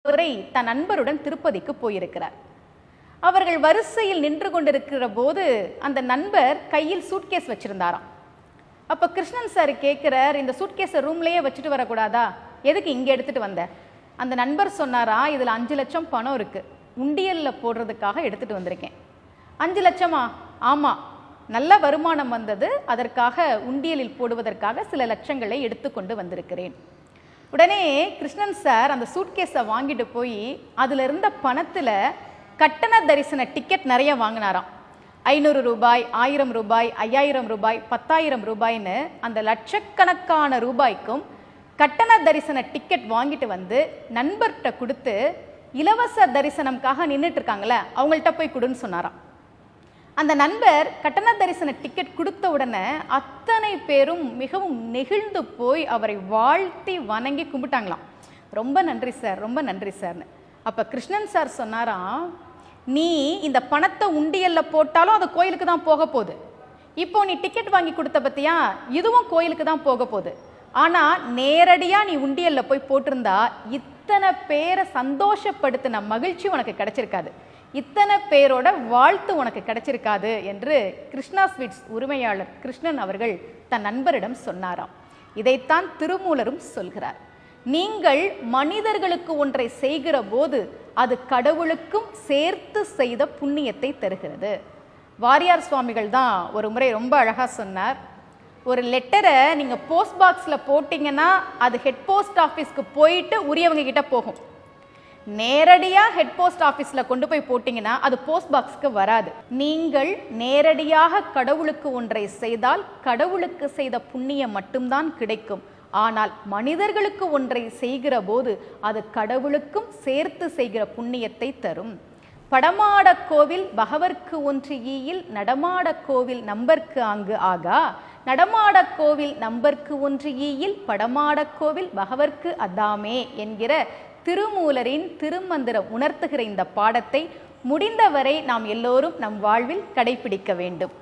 முறை தன் நண்பருடன் திருப்பதிக்கு போயிருக்கிறார். அவர்கள் வரிசையில் நின்று கொண்டிருக்கிற போது அந்த நண்பர் கையில் சூட்கேஸ் வச்சிருந்தாராம். அப்போ கிருஷ்ணன் சார் கேட்குறார், இந்த சூட்கேஸை ரூம்லேயே வச்சுட்டு வரக்கூடாதா, எதுக்கு இங்கே எடுத்துகிட்டு வந்த? அந்த நண்பர் சொன்னாரா, இதில் 5 லட்சம் பணம் இருக்குது, உண்டியலில் போடுறதுக்காக எடுத்துகிட்டு வந்திருக்கேன். 5 லட்சமா? ஆமாம், நல்ல வருமானம் வந்தது, அதற்காக உண்டியலில் போடுவதற்காக சில லட்சங்களை எடுத்துக்கொண்டு வந்திருக்கிறேன். உடனே கிருஷ்ணன் சார் அந்த சூட்கேஸை வாங்கிட்டு போய் அதில் இருந்த பணத்தில் கட்டண தரிசன டிக்கெட் நிறைய வாங்கினாராம். 500 ரூபாய், 1000 ரூபாய், 5000 ரூபாய், 10,000 ரூபாய்னு அந்த லட்சக்கணக்கான ரூபாய்க்கும் கட்டண தரிசன டிக்கெட் வாங்கிட்டு வந்து நண்பர்கிட்ட கொடுத்து, இலவச தரிசனம்காக நின்றுட்டு இருக்காங்களே அவங்கள்ட்ட போய் கொடுன்னு சொன்னாராம். அந்த நண்பர் கட்டண தரிசன டிக்கெட் கொடுத்த உடனே அத்தனை பேரும் மிகவும் நெகிழ்ந்து போய் அவரை வாழ்த்தி வணங்கி கும்பிட்டாங்களாம். ரொம்ப நன்றி சார், ரொம்ப நன்றி சார்னு. அப்போ கிருஷ்ணன் சார் சொன்னாராம், நீ இந்த பணத்தை உண்டியல்ல போட்டாலும் அது கோயிலுக்கு தான் போக போகுது. இப்போ நீ டிக்கெட் வாங்கி கொடுத்த பத்தியா, இதுவும் கோயிலுக்கு தான் போக போகுது. ஆனால் நேரடியாக நீ உண்டியல்ல போய் போட்டிருந்தா இத்தனை பேரை சந்தோஷப்படுத்தின மகிழ்ச்சி உனக்கு கிடைச்சிருக்காது, இத்தனை பேரோட வாழ்த்து உனக்கு கிடைச்சிருக்காது என்று கிருஷ்ணா ஸ்வீட்ஸ் உரிமையாளர் கிருஷ்ணன் அவர்கள் தன் நண்பரிடம் சொன்னாராம். இதைத்தான் திருமூலரும் சொல்கிறார். நீங்கள் மனிதர்களுக்கு ஒன்றை செய்கிற போது அது கடவுளுக்கும் சேர்த்து செய்த புண்ணியத்தை தருகிறது. வாரியார் சுவாமிகள் தான் ஒரு முறை ரொம்ப அழகா சொன்னார், ஒரு லெட்டரை நீங்க போஸ்ட் பாக்ஸ்ல போட்டீங்கன்னா அது ஹெட் போஸ்ட் ஆஃபீஸ்க்கு போயிட்டு உரியவங்க கிட்ட போகும். நேரடியாக ஹெட் போஸ்ட் ஆஃபீஸில் கொண்டு போய் போட்டிங்கன்னா அது போஸ்ட் பாக்ஸ்க்கு வராது. நீங்கள் நேரடியாக கடவுளுக்கு ஒன்றை செய்தால் கடவுளுக்கு செய்த புண்ணியம் மட்டும்தான் கிடைக்கும். ஆனால் மனிதர்களுக்கு ஒன்றை செய்கிற போது அது கடவுளுக்கும் சேர்த்து செய்கிற புண்ணியத்தை தரும். படமாட கோவில் பகவர்க்கு ஒன்று ஈயில், நடமாட கோவில் நம்பர்க்கு ஆங்கு ஆகா, நடமாட கோவில் நம்பர்க்கு ஒன்று ஈயில், படமாட கோவில் பகவர்க்கு அதாமே என்கிற திருமூலரின் திருமந்திரம் உணர்த்துகிற இந்த பாடத்தை முடிந்தவரை நாம் எல்லோரும் நம் வாழ்வில் கடைபிடிக்க வேண்டும்.